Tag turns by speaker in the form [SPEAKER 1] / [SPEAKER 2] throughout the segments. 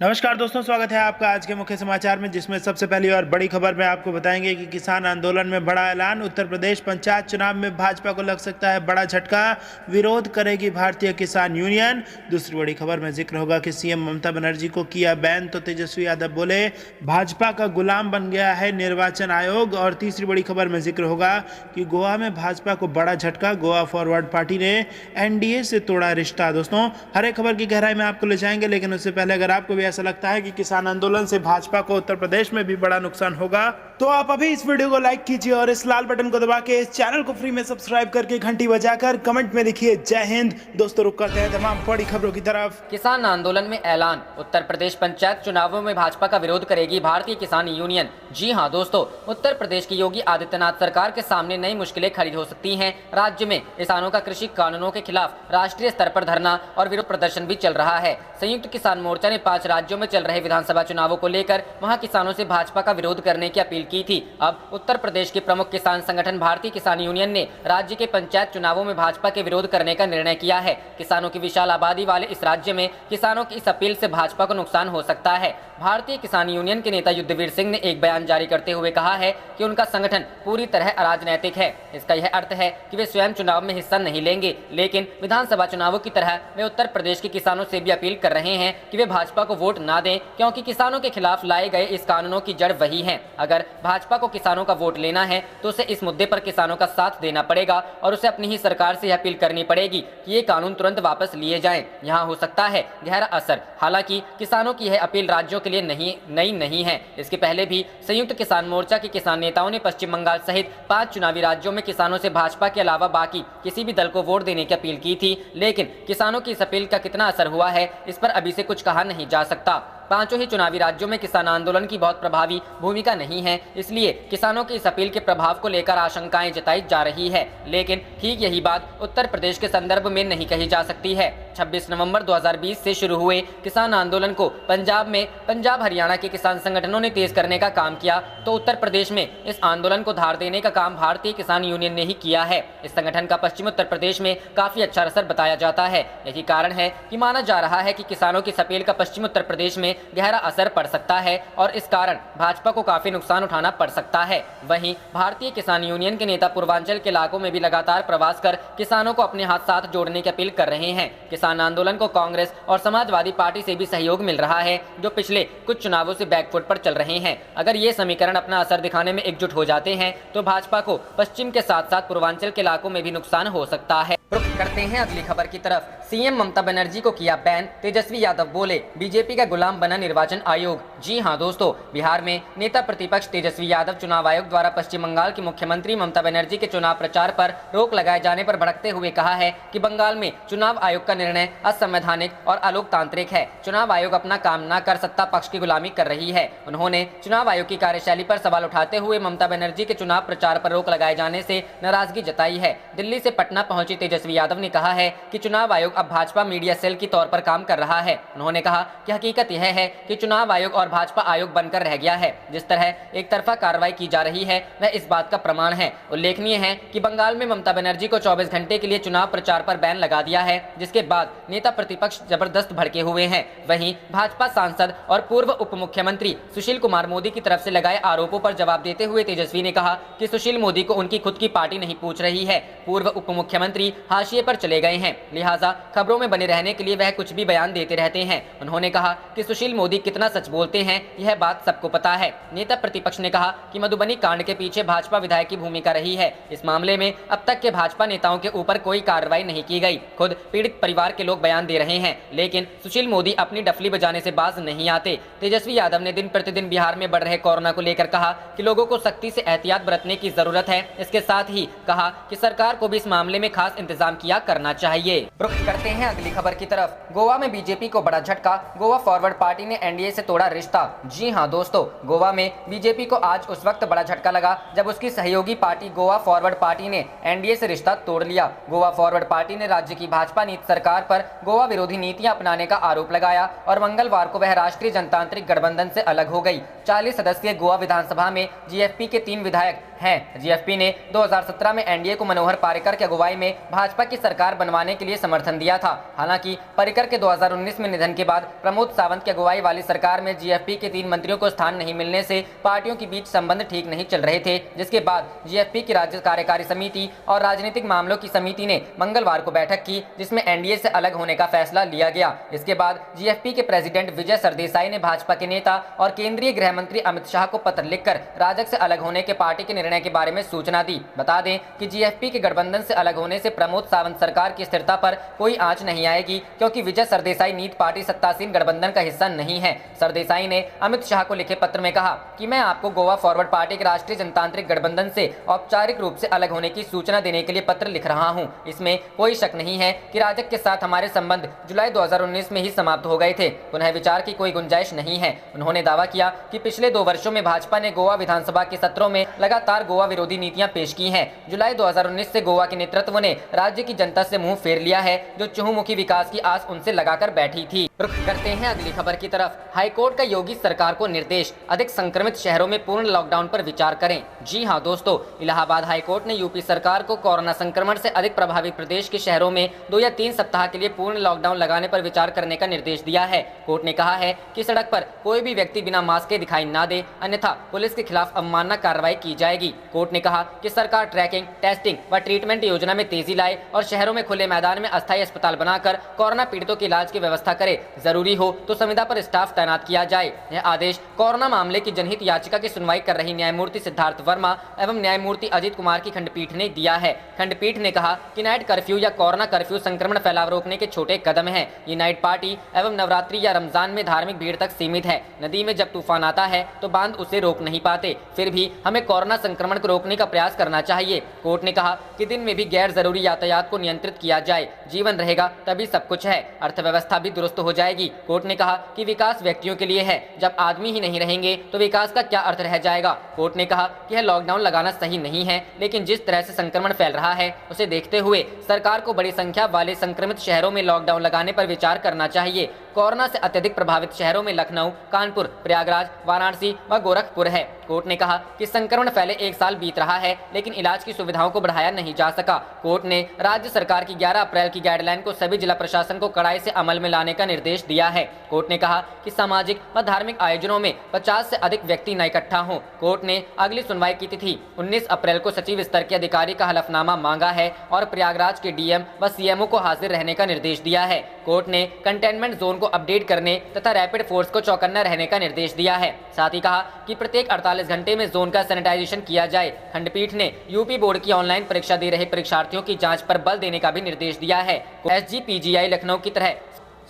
[SPEAKER 1] नमस्कार दोस्तों, स्वागत है आपका आज के मुख्य समाचार में, जिसमें सबसे पहली और बड़ी खबर में आपको बताएंगे कि किसान आंदोलन में बड़ा ऐलान। उत्तर प्रदेश पंचायत चुनाव में भाजपा को लग सकता है बड़ा झटका, विरोध करेगी भारतीय किसान यूनियन। दूसरी बड़ी खबर में जिक्र होगा कि सीएम ममता बनर्जी को किया बैन, तो तेजस्वी यादव बोले भाजपा का गुलाम बन गया है निर्वाचन आयोग। और तीसरी बड़ी खबर में जिक्र होगा कि गोवा में भाजपा को बड़ा झटका, गोवा फॉरवर्ड पार्टी ने एनडीए से तोड़ा रिश्ता। दोस्तों, हर एक खबर की गहराई में आपको ले जाएंगे, लेकिन उससे पहले अगर आपको भी ऐसा लगता है कि किसान आंदोलन से भाजपा को उत्तर प्रदेश में भी बड़ा नुकसान होगा, तो आप अभी इस वीडियो को लाइक कीजिए और इस लाल बटन को दबा के इस चैनल को फ्री में सब्सक्राइब करके घंटी बजाकर कमेंट में लिखिए जय हिंद। दोस्तों, रुक करते हैं तमाम बड़ी खबरों की तरफ।
[SPEAKER 2] किसान आंदोलन में ऐलान, उत्तर प्रदेश पंचायत चुनावों में भाजपा का विरोध करेगी भारतीय किसान यूनियन। जी हां दोस्तों, उत्तर प्रदेश की योगी आदित्यनाथ सरकार के सामने नई मुश्किलें खड़ी हो सकती हैं। राज्य में किसानों का कृषि कानूनों के खिलाफ राष्ट्रीय स्तर पर धरना और विरोध प्रदर्शन भी चल रहा है। संयुक्त किसान मोर्चा ने 5 राज्यों में चल रहे विधानसभा चुनावों को लेकर वहां किसानों से भाजपा का विरोध करने की अपील की थी। अब उत्तर प्रदेश के प्रमुख किसान संगठन भारतीय किसान यूनियन ने राज्य के पंचायत चुनावों में भाजपा के विरोध करने का निर्णय किया है। किसानों की विशाल आबादी वाले इस राज्य में किसानों की इस अपील से भाजपा को नुकसान हो सकता है। भारतीय किसान यूनियन के नेता युद्धवीर सिंह ने एक बयान जारी करते हुए कहा है कि उनका संगठन पूरी तरह अराजनैतिक है। इसका यह अर्थ है कि वे स्वयं चुनाव में हिस्सा नहीं लेंगे, लेकिन विधानसभा चुनावों की तरह वे उत्तर प्रदेश के किसानों से भी अपील कर रहे हैं कि वे भाजपा को वोट ना दें, क्योंकि किसानों के खिलाफ लाए गए इस कानूनों की जड़ वही है। अगर भाजपा को किसानों का वोट लेना है तो उसे इस मुद्दे पर किसानों का साथ देना पड़ेगा और उसे अपनी ही सरकार से यह अपील करनी पड़ेगी कि ये कानून तुरंत वापस लिए जाएं। यहाँ हो सकता है गहरा असर। हालांकि किसानों की यह अपील राज्यों के लिए नई नहीं है। इसके पहले भी संयुक्त किसान मोर्चा के किसान नेताओं ने पश्चिम बंगाल सहित 5 चुनावी राज्यों में किसानों से भाजपा के अलावा बाकी किसी भी दल को वोट देने की अपील की थी, लेकिन किसानों की इस अपील का कितना असर हुआ है इस पर अभी से कुछ कहा नहीं जा सकता। 5 ही चुनावी राज्यों में किसान आंदोलन की बहुत प्रभावी भूमिका नहीं है, इसलिए किसानों की इस अपील के प्रभाव को लेकर आशंकाएं जताई जा रही है। लेकिन ठीक यही बात उत्तर प्रदेश के संदर्भ में नहीं कही जा सकती है। 26 नवंबर 2020 से शुरू हुए किसान आंदोलन को पंजाब हरियाणा के किसान संगठनों ने तेज करने का काम किया, तो उत्तर प्रदेश में इस आंदोलन को धार देने का काम भारतीय किसान यूनियन ने ही किया है। इस संगठन का पश्चिम उत्तर प्रदेश में काफी अच्छा असर बताया जाता है। यही कारण है कि माना जा रहा है कि किसानों की इस अपील का पश्चिम उत्तर प्रदेश में गहरा असर पड़ सकता है और इस कारण भाजपा को काफी नुकसान उठाना पड़ सकता है। वहीं भारतीय किसान यूनियन के नेता पूर्वांचल के इलाकों में भी लगातार प्रवास कर किसानों को अपने हाथ साथ जोड़ने की अपील कर रहे हैं। किसान आंदोलन को कांग्रेस और समाजवादी पार्टी से भी सहयोग मिल रहा है, जो पिछले कुछ चुनावों से बैकफुट पर चल रहे हैं। अगर ये समीकरण अपना असर दिखाने में एकजुट हो जाते हैं तो भाजपा को पश्चिम के साथ साथ पूर्वांचल के इलाकों में भी नुकसान हो सकता है। रुख करते हैं अगली खबर की तरफ। सीएम ममता बनर्जी को किया बैन, तेजस्वी यादव बोले बीजेपी का गुलाम बना निर्वाचन आयोग। जी हां दोस्तों, बिहार में नेता प्रतिपक्ष तेजस्वी यादव चुनाव आयोग द्वारा पश्चिम बंगाल की मुख्यमंत्री ममता बनर्जी के चुनाव प्रचार पर रोक लगाए जाने पर भड़कते हुए कहा है कि बंगाल में चुनाव आयोग का निर्णय असंवैधानिक और अलोकतांत्रिक है। चुनाव आयोग अपना काम न कर सत्ता पक्ष की गुलामी कर रही है। उन्होंने चुनाव आयोग की कार्यशैली पर सवाल उठाते हुए ममता बनर्जी के चुनाव प्रचार पर रोक लगाए जाने से नाराजगी जताई है। दिल्ली से पटना पहुंची तेजस्वी यादव ने कहा है कि चुनाव आयोग अब भाजपा मीडिया सेल की तौर पर काम कर रहा है। उन्होंने कहा कि हकीकत यह है कि चुनाव आयोग और भाजपा आयोग बनकर रह गया है। जिस तरह एक तरफा कार्रवाई की जा रही है वह इस बात का प्रमाण है। उल्लेखनीय है कि बंगाल में ममता बनर्जी को 24 घंटे के लिए चुनाव प्रचार पर बैन लगा दिया है, जिसके बाद नेता प्रतिपक्ष जबरदस्त भड़के हुए हैं। वहीं भाजपा सांसद और पूर्व उप मुख्यमंत्री सुशील कुमार मोदी की तरफ से लगाए आरोपों पर जवाब देते हुए तेजस्वी ने कहा कि सुशील मोदी को उनकी खुद की पार्टी नहीं पूछ रही है। पूर्व उप मुख्यमंत्री हाशिए पर चले गए हैं, लिहाजा खबरों में बने रहने के लिए वह कुछ भी बयान देते रहते हैं। उन्होंने कहा कि सुशील मोदी कितना सच बोलते हैं यह बात सबको पता है। नेता प्रतिपक्ष ने कहा कि मधुबनी कांड के पीछे भाजपा विधायक की भूमिका रही है। इस मामले में अब तक के भाजपा नेताओं के ऊपर कोई कार्रवाई नहीं की गई। खुद पीड़ित परिवार के लोग बयान दे रहे हैं, लेकिन सुशील मोदी अपनी डफली बजाने से बाज नहीं आते। तेजस्वी यादव ने दिन प्रतिदिन बिहार में बढ़ रहे कोरोना को लेकर कहा कि लोगों को सख्ती से एहतियात बरतने की जरूरत है। इसके साथ ही कहा कि सरकार को भी इस मामले में खास इंतजाम किया करना चाहिए। रुख करते हैं अगली खबर की तरफ। गोवा में बीजेपी को बड़ा झटका, गोवा फॉरवर्ड पार्टी ने एनडीए से तोड़ा रिश्ता। जी हां दोस्तों, गोवा में बीजेपी को आज उस वक्त बड़ा झटका लगा जब उसकी सहयोगी पार्टी गोवा फॉरवर्ड पार्टी ने एनडीए से रिश्ता तोड़ लिया। गोवा फॉरवर्ड पार्टी ने राज्य की भाजपा नीति सरकार पर गोवा विरोधी नीतियां अपनाने का आरोप लगाया और मंगलवार को वह राष्ट्रीय जनतांत्रिक गठबंधन से अलग हो गई। 40 सदस्यीय गोवा विधानसभा में जीएफपी के 3 विधायक हैं। जीएफपी ने 2017 में एनडीए को मनोहर पार्रिकर की अगुवाई में भाजपा की सरकार बनवाने के लिए समर्थन दिया था। हालांकि पर्रिकर के 2019 में निधन के बाद प्रमोद सावंत की अगुवाई वाली सरकार में जीएफपी के 3 मंत्रियों को स्थान नहीं मिलने से पार्टियों के बीच संबंध ठीक नहीं चल रहे थे, जिसके बाद जीएफपी की राज्य कार्यकारी समिति और राजनीतिक मामलों की समिति ने मंगलवार को बैठक की, जिसमें एनडीए से अलग होने का फैसला लिया गया। इसके बाद जीएफपी के प्रेसिडेंट विजय सरदेसाई ने भाजपा के नेता और केंद्रीय गृह मंत्री अमित शाह को पत्र लिखकर राजग से अलग होने के पार्टी के निर्णय के बारे में सूचना दी। बता दें कि जीएफपी के गठबंधन से अलग होने से प्रमोद सावंत सरकार की स्थिरता पर कोई आंच नहीं आएगी, क्योंकि विजय सरदेसाई नीत पार्टी सत्तासीन गठबंधन का हिस्सा नहीं है। सरदेसाई ने अमित शाह को लिखे पत्र में कहा कि मैं आपको गोवा फॉरवर्ड पार्टी के राष्ट्रीय जनतांत्रिक गठबंधन से औपचारिक रूप से अलग होने की सूचना देने के लिए पत्र लिख रहा हूं। इसमें कोई शक नहीं है कि राजग के साथ हमारे संबंध जुलाई 2019 में ही समाप्त हो गए थे। पुनः विचार की कोई गुंजाइश नहीं है। उन्होंने दावा किया कि पिछले 2 वर्षों में भाजपा ने गोवा विधानसभा के सत्रों में लगातार गोवा विरोधी नीतियां पेश की हैं। जुलाई 2019 से गोवा के नेतृत्व ने राज्य की जनता से मुंह फेर लिया है, जो चहुमुखी विकास की आस उनसे लगाकर बैठी थी। रुख करते हैं अगली खबर की तरफ। हाईकोर्ट का योगी सरकार को निर्देश, अधिक संक्रमित शहरों में पूर्ण लॉकडाउन पर विचार करें। जी हां दोस्तों, इलाहाबाद हाईकोर्ट ने यूपी सरकार को कोरोना संक्रमण से अधिक प्रभावित प्रदेश के शहरों में 2 या 3 सप्ताह के लिए पूर्ण लॉकडाउन लगाने पर विचार करने का निर्देश दिया है। कोर्ट ने कहा है कि सड़क पर कोई भी व्यक्ति बिना मास्क के दिखाई न दे, अन्यथा पुलिस के खिलाफ अवमानना कार्रवाई की जाएगी। कोर्ट ने कहा कि सरकार ट्रैकिंग, टेस्टिंग व ट्रीटमेंट योजना में तेजी लाए और शहरों में खुले मैदान में अस्थायी अस्पताल बनाकर कोरोना पीड़ितों के इलाज की व्यवस्था करे। जरूरी हो तो संविदा पर स्टाफ तैनात किया जाए। यह आदेश कोरोना मामले की जनहित याचिका की सुनवाई कर रही न्यायमूर्ति सिद्धार्थ वर्मा एवं न्यायमूर्ति अजित कुमार की खंडपीठ ने दिया है। खंडपीठ ने कहा कि नाइट कर्फ्यू या कोरोना कर्फ्यू संक्रमण फैलाव रोकने के छोटे कदम हैं। ये नाइट पार्टी एवं नवरात्रि या रमजान में धार्मिक भीड़ तक सीमित है। नदी में जब तूफान आता है तो बांध उसे रोक नहीं पाते, फिर भी हमें कोरोना संक्रमण को रोकने का प्रयास करना चाहिए। कोर्ट ने कहा कि दिन में भी गैर जरूरी यातायात को नियंत्रित किया जाए। जीवन रहेगा तभी सब कुछ है, अर्थव्यवस्था भी दुरुस्त हो जाएगी। कोर्ट ने कहा कि विकास व्यक्तियों के लिए है, जब आदमी ही नहीं रहेंगे तो विकास का क्या अर्थ रह जाएगा। कोर्ट ने कहा कि यह लॉकडाउन लगाना सही नहीं है, लेकिन जिस तरह से संक्रमण फैल रहा है उसे देखते हुए सरकार को बड़ी संख्या वाले संक्रमित शहरों में लॉकडाउन लगाने पर विचार करना चाहिए। कोरोना से अत्यधिक प्रभावित शहरों में लखनऊ, कानपुर, प्रयागराज, वाराणसी व गोरखपुर है। कोर्ट ने कहा कि संक्रमण फैले 1 साल बीत रहा है, लेकिन इलाज की सुविधाओं को बढ़ाया नहीं जा सका। कोर्ट ने राज्य सरकार की 11 अप्रैल की गाइडलाइन को सभी जिला प्रशासन को कड़ाई से अमल में लाने का निर्देश दिया है। कोर्ट ने कहा कि सामाजिक व धार्मिक आयोजनों में 50 से अधिक व्यक्ति न इकट्ठा हों। कोर्ट ने अगली सुनवाई की तिथि 19 अप्रैल को सचिव स्तर के अधिकारी का हलफनामा मांगा है और प्रयागराज के डीएम व सीएमओ को हाजिर रहने का निर्देश दिया है। कोर्ट ने कंटेनमेंट जोन को अपडेट करने तथा रैपिड फोर्स को चौकन्ना रहने का निर्देश दिया है। साथ ही कहा कि प्रत्येक 48 घंटे में जोन का सैनिटाइजेशन किया जाए। खंडपीठ ने यूपी बोर्ड की ऑनलाइन परीक्षा दे रहे परीक्षार्थियों की जांच पर बल देने का भी निर्देश दिया है। एसजीपीजीआई लखनऊ की तरह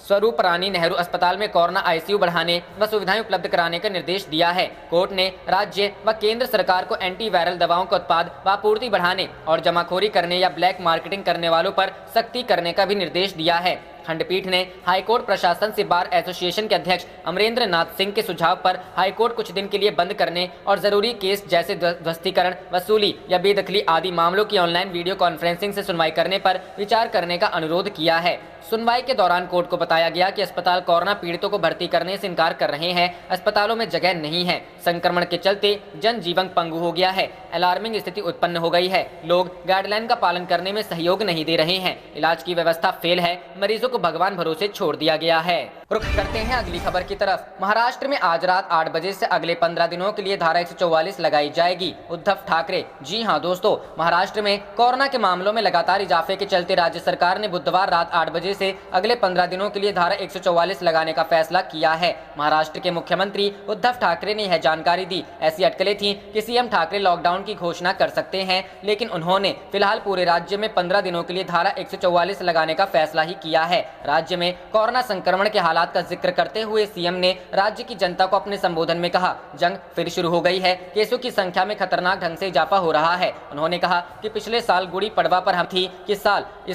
[SPEAKER 2] स्वरूप रानी नेहरू अस्पताल में कोरोना आईसीयू बढ़ाने व सुविधाएं उपलब्ध कराने का निर्देश दिया है। कोर्ट ने राज्य व केंद्र सरकार को एंटीवायरल दवाओं का उत्पाद व आपूर्ति बढ़ाने और जमाखोरी करने या ब्लैक मार्केटिंग करने वालों पर सख्ती करने का भी निर्देश दिया है। खंडपीठ ने हाईकोर्ट प्रशासन से बार एसोसिएशन के अध्यक्ष अमरेंद्र नाथ सिंह के सुझाव पर हाईकोर्ट कुछ दिन के लिए बंद करने और जरूरी केस जैसे ध्वस्तीकरण, वसूली या बेदखली आदि मामलों की ऑनलाइन वीडियो कॉन्फ्रेंसिंग से सुनवाई करने पर विचार करने का अनुरोध किया है। सुनवाई के दौरान कोर्ट को बताया गया कि अस्पताल कोरोना पीड़ितों को भर्ती करने से इनकार कर रहे हैं। अस्पतालों में जगह नहीं है। संक्रमण के चलते जनजीवन पंगु हो गया है। अलार्मिंग स्थिति उत्पन्न हो गई है। लोग गाइडलाइन का पालन करने में सहयोग नहीं दे रहे हैं। इलाज की व्यवस्था फेल है। मरीजों को भगवान भरोसे छोड़ दिया गया है। रुख करते हैं अगली खबर की तरफ। महाराष्ट्र में आज रात 8 बजे से अगले 15 दिनों के लिए धारा 144 लगाई जाएगी। उद्धव ठाकरे। जी हां दोस्तों, महाराष्ट्र में कोरोना के मामलों में लगातार इजाफे के चलते राज्य सरकार ने बुधवार रात 8 बजे से अगले 15 दिनों के लिए धारा 144 लगाने का फैसला किया है। महाराष्ट्र के मुख्यमंत्री उद्धव ठाकरे ने यह जानकारी दी। ऐसी अटकलें थी कि सीएम ठाकरे लॉकडाउन की घोषणा कर सकते हैं, लेकिन उन्होंने फिलहाल पूरे राज्य में 15 दिनों के लिए धारा 144 लगाने का फैसला ही किया है। राज्य में कोरोना संक्रमण के हालात का जिक्र करते हुए सीएम ने राज्य की जनता को अपने संबोधन में कहा, जंग फिर शुरू हो गई है। केसों की संख्या में खतरनाक ढंग से इजाफा हो रहा है। उन्होंने कहा कि पिछले साल गुड़ी पड़वा पर हम थी कि इस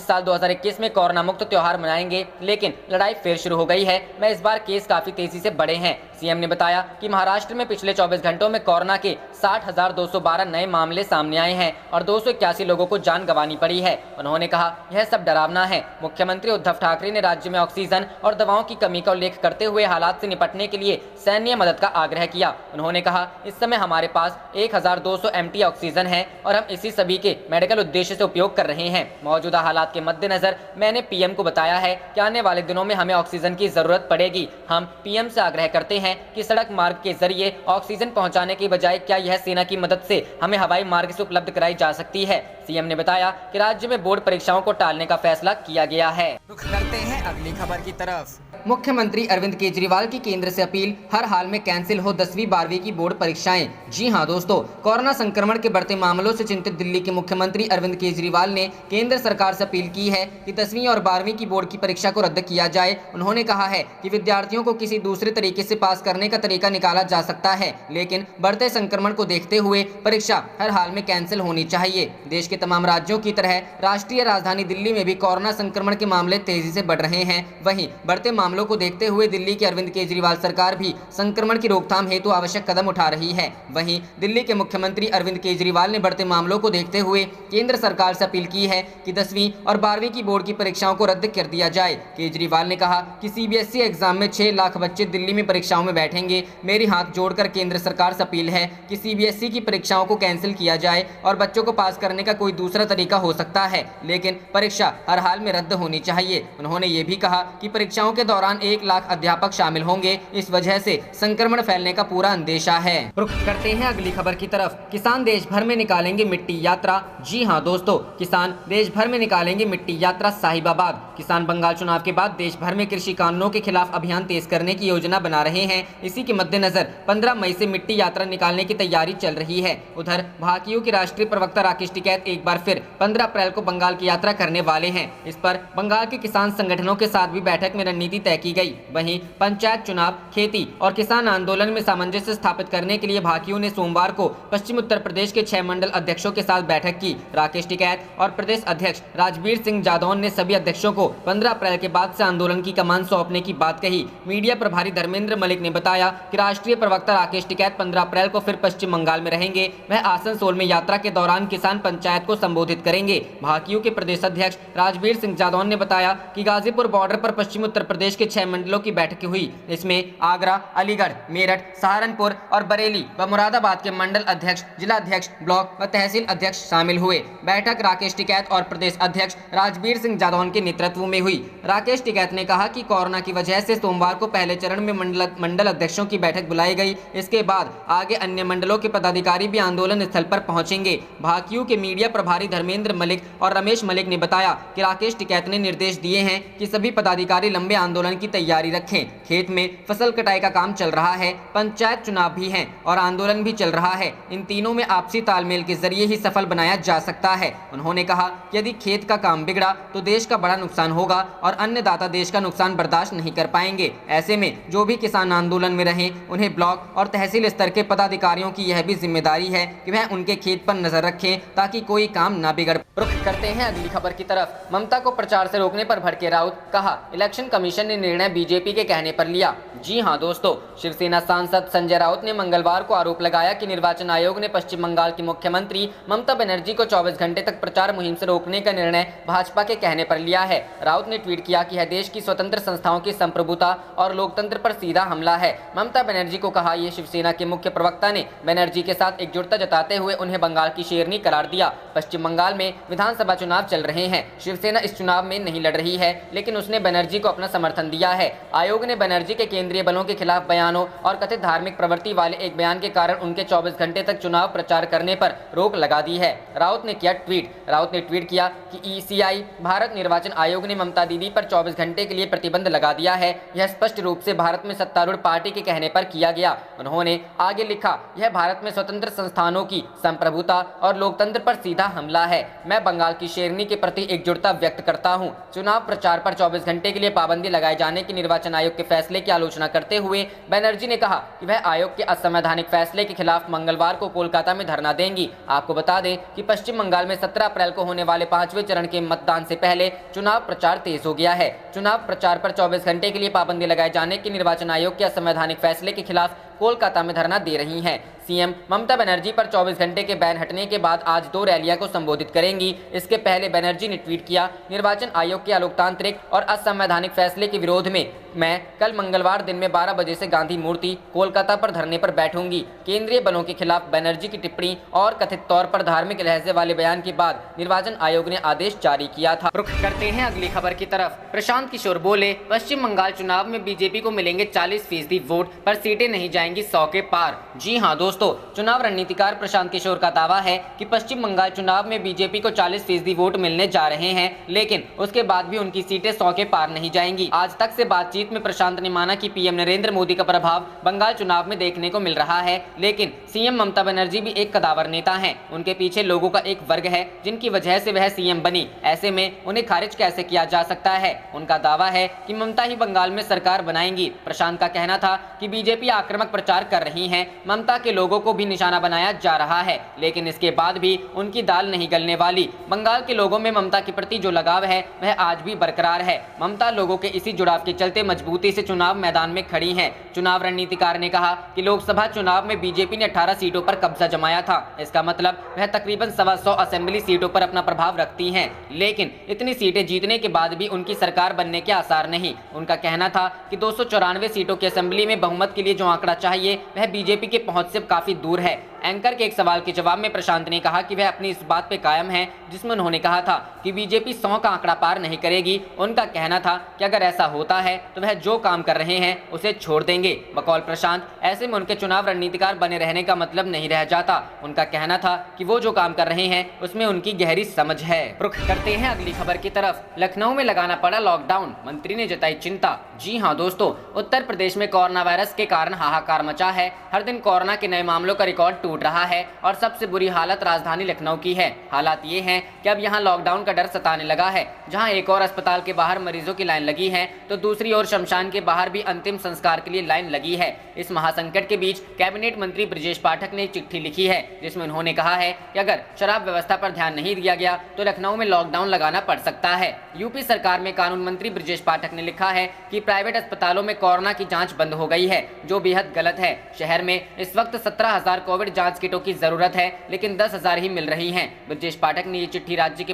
[SPEAKER 2] साल 2021 में कोरोना मुक्त त्योहार मनाएंगे, लेकिन लड़ाई फिर शुरू हो गई है। मैं इस बार केस काफी तेजी से बढ़े हैं। सीएम ने बताया कि महाराष्ट्र में पिछले 24 घंटों में कोरोना के 60,212 नए मामले सामने आए हैं और 281 लोगों को जान गंवानी पड़ी है। उन्होंने कहा यह सब डरावना है। मुख्यमंत्री उद्धव ठाकरे ने राज्य में ऑक्सीजन और दवाओं की कमी कमी का उल्लेख करते हुए हालात से निपटने के लिए सैन्य मदद का आग्रह किया। उन्होंने कहा, इस समय हमारे पास 1200 MT ऑक्सीजन है और हम इसी सभी के मेडिकल उद्देश्य से उपयोग कर रहे हैं। मौजूदा हालात के मद्देनजर मैंने पीएम को बताया है कि आने वाले दिनों में हमें ऑक्सीजन की जरूरत पड़ेगी। हम पीएम से आग्रह करते हैं कि सड़क मार्ग के जरिए ऑक्सीजन पहुंचाने की बजाय क्या यह सेना की मदद से हमें हवाई मार्ग से उपलब्ध कराई जा सकती है। सीएम ने बताया कि राज्य में बोर्ड परीक्षाओं को टालने का फैसला किया गया है।
[SPEAKER 3] रुख करते हैं अगली खबर की तरफ।
[SPEAKER 2] मुख्यमंत्री अरविंद केजरीवाल की केंद्र से अपील, हर हाल में कैंसिल हो 10वीं 12वीं की बोर्ड परीक्षाएं। जी हां दोस्तों, कोरोना संक्रमण के बढ़ते मामलों से चिंतित दिल्ली के मुख्यमंत्री अरविंद केजरीवाल ने केंद्र सरकार से अपील की है कि 10वीं और 12वीं की बोर्ड की परीक्षा को रद्द किया जाए। उन्होंने कहा है कि विद्यार्थियों को किसी दूसरे तरीके से पास करने का तरीका निकाला जा सकता है, लेकिन बढ़ते संक्रमण को देखते हुए परीक्षा हर हाल में कैंसिल होनी चाहिए। देश के तमाम राज्यों की तरह राष्ट्रीय राजधानी दिल्ली में भी कोरोना संक्रमण के मामले तेजी से बढ़ रहे हैं। वहीं बढ़ते मामलों को देखते हुए दिल्ली की अरविंद केजरीवाल सरकार भी संक्रमण की रोकथाम हेतु आवश्यक कदम उठा रही है। वहीं दिल्ली के मुख्यमंत्री अरविंद केजरीवाल ने बढ़ते मामलों को देखते हुए केंद्र सरकार से अपील की है कि 10वीं और 12वीं की बोर्ड की परीक्षाओं को रद्द कर दिया जाए। केजरीवाल ने कहा कि सीबीएसई एग्जाम में 6 लाख बच्चे दिल्ली में परीक्षाओं में बैठेंगे। मेरी हाथ जोड़कर केंद्र सरकार से अपील है कि सीबीएसई की परीक्षाओं को कैंसिल किया जाए और बच्चों को पास करने का कोई दूसरा तरीका हो सकता है, लेकिन परीक्षा हर हाल में रद्द होनी चाहिए। उन्होंने ये भी कहा कि परीक्षाओं के दौरान 1 लाख अध्यापक शामिल होंगे, इस वजह से संक्रमण फैलने का पूरा अंदेशा है। रुख करते हैं अगली खबर की तरफ। किसान देश भर में निकालेंगे मिट्टी यात्रा। जी हां दोस्तों, किसान देश भर में निकालेंगे मिट्टी यात्रा साहिबाबाद। किसान बंगाल चुनाव के बाद देश भर में कृषि कानूनों के खिलाफ अभियान तेज करने की योजना बना रहे हैं। इसी के मद्देनजर 15 मई से मिट्टी यात्रा निकालने की तैयारी चल रही है। उधर भाकियू के राष्ट्रीय प्रवक्ता राकेश टिकैत एक बार फिर 15 अप्रैल को बंगाल की यात्रा करने वाले हैं। इस पर बंगाल के किसान संगठनों के साथ भी बैठक में रणनीति तय की गई। वहीं पंचायत चुनाव, खेती और किसान आंदोलन में सामंजस्य स्थापित करने के लिए भाकियू ने सोमवार को पश्चिम उत्तर प्रदेश के 6 मंडल अध्यक्षों के साथ बैठक की। राकेश टिकैत और प्रदेश अध्यक्ष राजबीर सिंह जादौन ने सभी अध्यक्षों को 15 अप्रैल के बाद से आंदोलन की कमान सौंपने की बात कही। मीडिया प्रभारी धर्मेंद्र मलिक ने बताया कि राष्ट्रीय प्रवक्ता राकेश टिकैत 15 अप्रैल को फिर पश्चिम बंगाल में रहेंगे। वह आसनसोल में यात्रा के दौरान किसान पंचायत को संबोधित करेंगे। भाकियू के प्रदेश अध्यक्ष राजबीर सिंह जादौन ने बताया कि गाजीपुर बॉर्डर पर पश्चिम उत्तर प्रदेश के 6 मंडलों की बैठक हुई। इसमें आगरा, अलीगढ़, मेरठ, सहारनपुर और बरेली व मुरादाबाद के मंडल अध्यक्ष, जिला अध्यक्ष, ब्लॉक व तहसील अध्यक्ष शामिल हुए। बैठक राकेश टिकैत और प्रदेश अध्यक्ष राजबीर सिंह जादौन के नेतृत्व में हुई। राकेश टिकैत ने कहा कि कोरोना की वजह से सोमवार को पहले चरण में मंडल अध्यक्षों की बैठक बुलाई गई। इसके बाद आगे अन्य मंडलों के पदाधिकारी भी आंदोलन स्थल पर पहुंचेंगे। भाकियू के मीडिया प्रभारी धर्मेंद्र मलिक और रमेश मलिक ने बताया कि राकेश टिकैत ने निर्देश दिए हैं कि सभी पदाधिकारी लंबे आंदोलन की तैयारी रखें। खेत में फसल कटाई का काम चल रहा है, पंचायत चुनाव भी हैं और आंदोलन भी चल रहा है। इन तीनों में आपसी तालमेल के जरिए ही सफल बनाया जा सकता है। उन्होंने कहा कि यदि खेत का काम बिगड़ा तो देश का बड़ा नुकसान होगा और अन्नदाता देश का नुकसान बर्दाश्त नहीं कर पाएंगे। ऐसे में जो भी किसान आंदोलन में रहें, उन्हें ब्लॉक और तहसील स्तर के पदाधिकारियों की यह भी जिम्मेदारी है कि वह उनके खेत पर नजर रखें ताकि कोई काम ना बिगड़। रुख करते हैं अगली खबर की तरफ। ममता को प्रचार से रोकने पर भड़के राउत, कहा इलेक्शन कमीशन ने निर्णय बीजेपी के कहने पर लिया। जी हां दोस्तों, शिवसेना सांसद संजय राउत ने मंगलवार को आरोप लगाया कि निर्वाचन आयोग ने पश्चिम बंगाल की मुख्यमंत्री ममता बनर्जी को 24 घंटे तक प्रचार मुहिम से रोकने का निर्णय भाजपा के कहने पर लिया है। राउत ने ट्वीट किया कि यह देश की स्वतंत्र संस्थाओं की संप्रभुता और लोकतंत्र पर सीधा हमला है। ममता बनर्जी को कहा, यह शिवसेना के मुख्य प्रवक्ता ने बनर्जी के साथ एकजुटता जताते हुए उन्हें बंगाल की शेरनी करार दिया। पश्चिम बंगाल में विधानसभा चुनाव चल रहे हैं। शिवसेना इस चुनाव में नहीं लड़ रही है, लेकिन उसने बनर्जी को अपना समर्थन दिया है। आयोग ने बनर्जी के केंद्रीय बलों के खिलाफ बयानों और कथित धार्मिक प्रवृत्ति वाले एक बयान के कारण उनके 24 घंटे तक चुनाव प्रचार करने पर रोक लगा दी है। राउत ने किया ट्वीट। राउत ने ट्वीट किया कि ईसीआई भारत निर्वाचन आयोग ने ममता दीदी पर 24 घंटे के लिए प्रतिबंध लगा दिया है। यह स्पष्ट रूप से भारत में सत्तारूढ़ पार्टी के कहने पर किया गया। उन्होंने आगे लिखा, यह भारत में स्वतंत्र संस्थानों की संप्रभुता और लोकतंत्र पर सीधा हमला है। मैं बंगाल की शेरनी के प्रति एकजुटता व्यक्त करता हूं। चुनाव प्रचार पर 24 घंटे के लिए पाबंदी लगाए जाने के निर्वाचन आयोग के फैसले की आलोचना करते हुए बनर्जी ने कहा कि वह आयोग के असंवैधानिक फैसले के खिलाफ मंगलवार को कोलकाता में धरना देंगी। आपको बता दें कि पश्चिम बंगाल में 17 अप्रैल को होने वाले 5वें चरण के मतदान से पहले चुनाव प्रचार तेज हो गया है। चुनाव प्रचार पर 24 घंटे के लिए पाबंदी लगाए जाने के निर्वाचन आयोग के असंवैधानिक फैसले के खिलाफ कोलकाता में धरना दे रही हैं। सीएम ममता बनर्जी पर 24 घंटे के बैन हटने के बाद आज 2 रैलियां को संबोधित करेंगी। इसके पहले बनर्जी ने ट्वीट किया, निर्वाचन आयोग के अलोकतांत्रिक और असंवैधानिक फैसले के विरोध में मैं कल मंगलवार दिन में 12 बजे से गांधी मूर्ति कोलकाता पर धरने पर बैठूंगी। केंद्रीय बलों के खिलाफ बनर्जी की टिप्पणी और कथित तौर पर धार्मिक लहजे वाले बयान के बाद निर्वाचन आयोग ने आदेश जारी किया था। रुख करते हैं अगली खबर की तरफ। प्रशांत किशोर बोले, पश्चिम बंगाल चुनाव में बीजेपी को मिलेंगे 40% वोट पर सीटें नहीं जाएंगी 100 के पार। जी हां दोस्तों, चुनाव रणनीतिकार प्रशांत किशोर का दावा है कि पश्चिम बंगाल चुनाव में बीजेपी को 40% वोट मिलने जा रहे हैं, लेकिन उसके बाद भी उनकी सीटें 100 के पार नहीं जाएंगी। आज तक से बातचीत में प्रशांत ने माना कि पीएम नरेंद्र मोदी का प्रभाव बंगाल चुनाव में देखने को मिल रहा है, लेकिन सीएम ममता बनर्जी भी एक कदावर नेता हैं। उनके पीछे लोगों का एक वर्ग है जिनकी वजह से वह सीएम बनी। ऐसे में उन्हें खारिज कैसे किया जा सकता है? उनका दावा है कि ममता ही बंगाल में सरकार बनाएंगी। प्रशांत का कहना था कि बीजेपी आक्रामक प्रचार कर रही है, ममता के लोगों को भी निशाना बनाया जा रहा है, लेकिन इसके बाद भी उनकी दाल नहीं गलने वाली। बंगाल के लोगों में ममता के प्रति जो लगाव है वह आज भी बरकरार है। ममता लोगों के इसी जुड़ाव के चलते मजबूती से चुनाव मैदान में खड़ी हैं। चुनाव रणनीतिकार ने कहा कि लोकसभा चुनाव में बीजेपी ने 18 सीटों पर कब्जा जमाया था। इसका मतलब वह तकरीबन 125 असेंबली सीटों पर अपना प्रभाव रखती हैं, लेकिन इतनी सीटें जीतने के बाद भी उनकी सरकार बनने के आसार नहीं। उनका कहना था कि 294 सीटों की असेंबली में बहुमत के लिए जो आंकड़ा चाहिए वह बीजेपी के पहुंच से काफी दूर है। एंकर के एक सवाल के जवाब में प्रशांत ने कहा कि वह अपनी इस बात पे कायम है जिसमें उन्होंने कहा था कि बीजेपी 100 का आंकड़ा पार नहीं करेगी। उनका कहना था कि अगर ऐसा होता है तो वह जो काम कर रहे हैं उसे छोड़ देंगे। बकौल प्रशांत, ऐसे में उनके चुनाव रणनीतिकार बने रहने का मतलब नहीं रह जाता। उनका कहना था कि वो जो काम कर रहे हैं उसमें उनकी गहरी समझ है। रुख करते हैं अगली खबर की तरफ। लखनऊ में लगाना पड़ा लॉकडाउन, मंत्री ने जताई चिंता। जी हाँ दोस्तों, उत्तर प्रदेश में कोरोना वायरस के कारण हाहाकार मचा है। हर दिन कोरोना के नए मामलों का रिकॉर्ड टूट रहा है और सबसे बुरी हालत राजधानी लखनऊ की है। हालात ये हैं कि अब यहाँ लॉकडाउन का डर सताने लगा है। जहाँ एक और अस्पताल के बाहर मरीजों की लाइन लगी है तो दूसरी ओर शमशान के बाहर भी अंतिम संस्कार के लिए लाइन लगी है। इस महासंकट के बीच कैबिनेट मंत्री ब्रजेश पाठक ने एक चिट्ठी लिखी है जिसमें उन्होंने कहा है कि अगर शराब व्यवस्था पर ध्यान नहीं दिया गया तो लखनऊ में लॉकडाउन लगाना पड़ सकता है। यूपी सरकार में कानून मंत्री ब्रजेश पाठक ने लिखा है कि प्राइवेट अस्पतालों में कोरोना की जांच बंद हो गई है, जो बेहद गलत है। शहर में इस वक्त 17,000 कोविड जांच किटों की जरूरत है, लेकिन 10,000 ही मिल रही हैं। ब्रजेश पाठक ने ये चिट्ठी राज्य के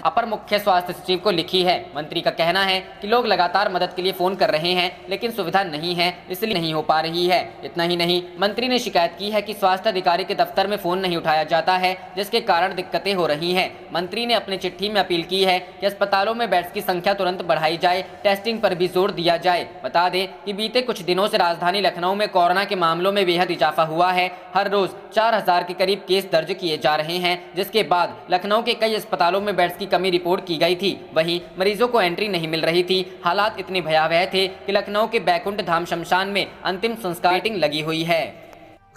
[SPEAKER 2] अपर मुख्य स्वास्थ्य सचिव को लिखी है। मंत्री का कहना है कि लोग लगातार मदद के लिए फोन कर रहे हैं, लेकिन सुविधा नहीं है, इसलिए नहीं हो पा रही है। इतना ही नहीं, मंत्री ने शिकायत की है कि स्वास्थ्य अधिकारी के दफ्तर में फोन नहीं उठाया जाता है, जिसके कारण दिक्कतें हो रही हैं। मंत्री ने अपनी चिट्ठी में अपील की है कि अस्पतालों में बेड्स की संख्या तुरंत बढ़ाई जाए, टेस्टिंग पर भी जोर दिया जाए। बता दें कि बीते कुछ दिनों से राजधानी लखनऊ में कोरोना के मामलों में बेहद इजाफा हुआ है। हर रोज 4,000 के करीब केस दर्ज किए जा रहे हैं, जिसके बाद लखनऊ के कई अस्पतालों में बेड्स की कमी रिपोर्ट की गई थी। वहीं मरीजों को एंट्री नहीं मिल रही थी। हालात इतने भयावह थे कि लखनऊ के बैकुंठ धाम शमशान में अंतिम संस्कार मीटिंग लगी हुई है।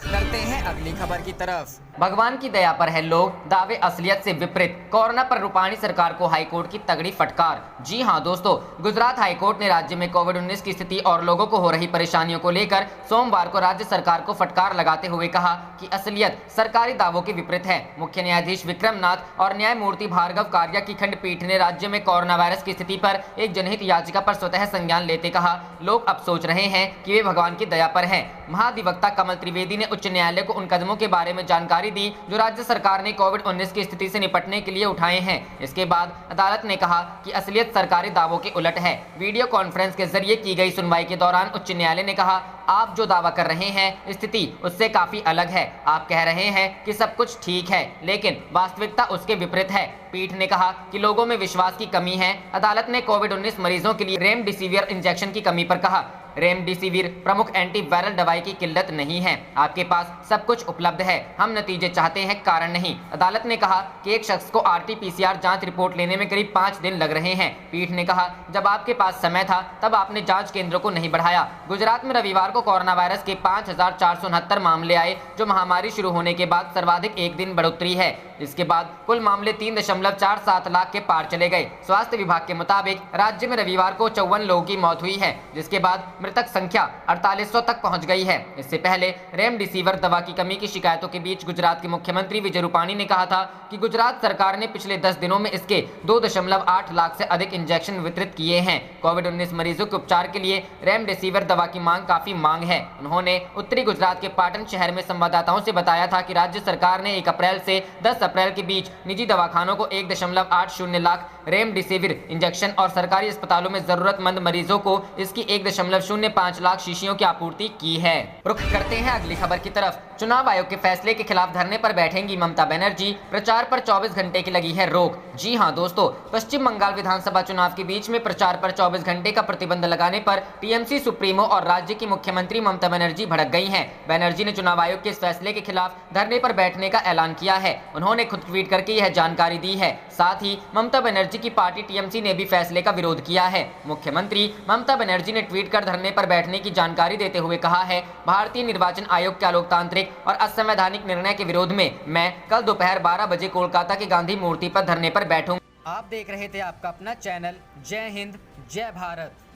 [SPEAKER 3] करते हैं अगली खबर की तरफ।
[SPEAKER 2] भगवान की दया पर है लोग, दावे असलियत से विपरीत। कोरोना पर रूपाणी सरकार को हाईकोर्ट की तगड़ी फटकार। जी हां दोस्तों, गुजरात हाईकोर्ट ने राज्य में कोविड-19 की स्थिति और लोगों को हो रही परेशानियों को लेकर सोमवार को राज्य सरकार को फटकार लगाते हुए कहा कि असलियत सरकारी दावों के विपरीत है। मुख्य न्यायाधीश विक्रम नाथ और न्यायमूर्ति भार्गव कारिया की खंडपीठ ने राज्य में कोरोना वायरस की स्थिति पर एक जनहित याचिका पर स्वतः संज्ञान लेते कहा, लोग अब सोच रहे हैं कि वे भगवान की दया पर हैं। महाधिवक्ता कमल त्रिवेदी ने उच्च न्यायालय को उन कदमों के बारे में जानकारी दी जो राज्य सरकार ने कोविड-19 की स्थिति से निपटने के लिए उठाए हैं। इसके बाद अदालत ने कहा कि असलियत सरकारी दावों के उलट है। वीडियो कॉन्फ्रेंस के जरिए की गई सुनवाई के दौरान उच्च न्यायालय ने कहा, आप जो दावा कर रहे हैं स्थिति उससे काफी अलग है। आप कह रहे हैं कि सब कुछ ठीक है, लेकिन वास्तविकता उसके विपरीत है। पीठ ने कहा कि लोगों में विश्वास की कमी है। अदालत ने कोविड-19 मरीजों के लिए रेमडेसिविर इंजेक्शन की कमी पर कहा, रेमडेसिविर प्रमुख एंटीवायरल दवाई की किल्लत नहीं है। आपके पास सब कुछ उपलब्ध है, हम नतीजे चाहते हैं, कारण नहीं। अदालत ने कहा कि एक शख्स को RT-PCR जांच रिपोर्ट लेने में करीब 5 दिन लग रहे हैं। पीठ ने कहा, जब आपके पास समय था तब आपने जांच केंद्रों को नहीं बढ़ाया। गुजरात में रविवार को कोरोना वायरस के 5,469 मामले आए, जो महामारी शुरू होने के बाद सर्वाधिक एक दिन बढ़ोतरी है। इसके बाद कुल मामले 3.47 लाख के पार चले गए। स्वास्थ्य विभाग के मुताबिक राज्य में रविवार को 54 लोगों की मौत हुई है, जिसके बाद मृतक संख्या 4800 तक पहुंच गई है। इससे पहले रेमडेसिविर दवा की कमी की शिकायतों के बीच गुजरात के मुख्यमंत्री विजय रूपाणी ने कहा था कि गुजरात सरकार ने पिछले 10 दिनों में इसके 2.8 लाख से अधिक इंजेक्शन वितरित किए हैं। कोविड-19 मरीजों के उपचार के लिए रेमडेसिविर दवा की काफी मांग है। उन्होंने उत्तरी गुजरात के पाटन शहर में संवाददाताओं से बताया था कि राज्य सरकार ने 1 अप्रैल से 10 अप्रैल के बीच निजी दवाखानों को 1.80 लाख रेमडेसिविर इंजेक्शन और सरकारी अस्पतालों में जरूरतमंद मरीजों को इसकी 1.05 लाख शीशियों की आपूर्ति की है। रुख करते हैं अगली खबर की तरफ। चुनाव आयोग के फैसले के खिलाफ धरने पर बैठेंगी ममता बनर्जी, प्रचार पर 24 घंटे की लगी है रोक। जी हां दोस्तों, पश्चिम बंगाल विधानसभा चुनाव के बीच में प्रचार पर 24 घंटे का प्रतिबंध लगाने पर टीएमसी सुप्रीमो और राज्य की मुख्यमंत्री ममता बनर्जी भड़क गई हैं। बनर्जी ने चुनाव आयोग के इस फैसले के खिलाफ धरने पर बैठने का ऐलान किया है। उन्होंने खुद ट्वीट करके यह जानकारी दी है। साथ ही ममता बनर्जी की पार्टी टीएमसी ने भी फैसले का विरोध किया है। मुख्यमंत्री ममता बनर्जी ने ट्वीट कर धरने पर बैठने की जानकारी देते हुए कहा है, भारतीय निर्वाचन आयोग के अलोकतांत्रिक और असंवैधानिक निर्णय के विरोध में मैं कल दोपहर 12 बजे कोलकाता की गांधी मूर्ति पर धरने पर बैठूंगा।
[SPEAKER 3] आप देख रहे थे आपका अपना चैनल जय हिंद जय भारत।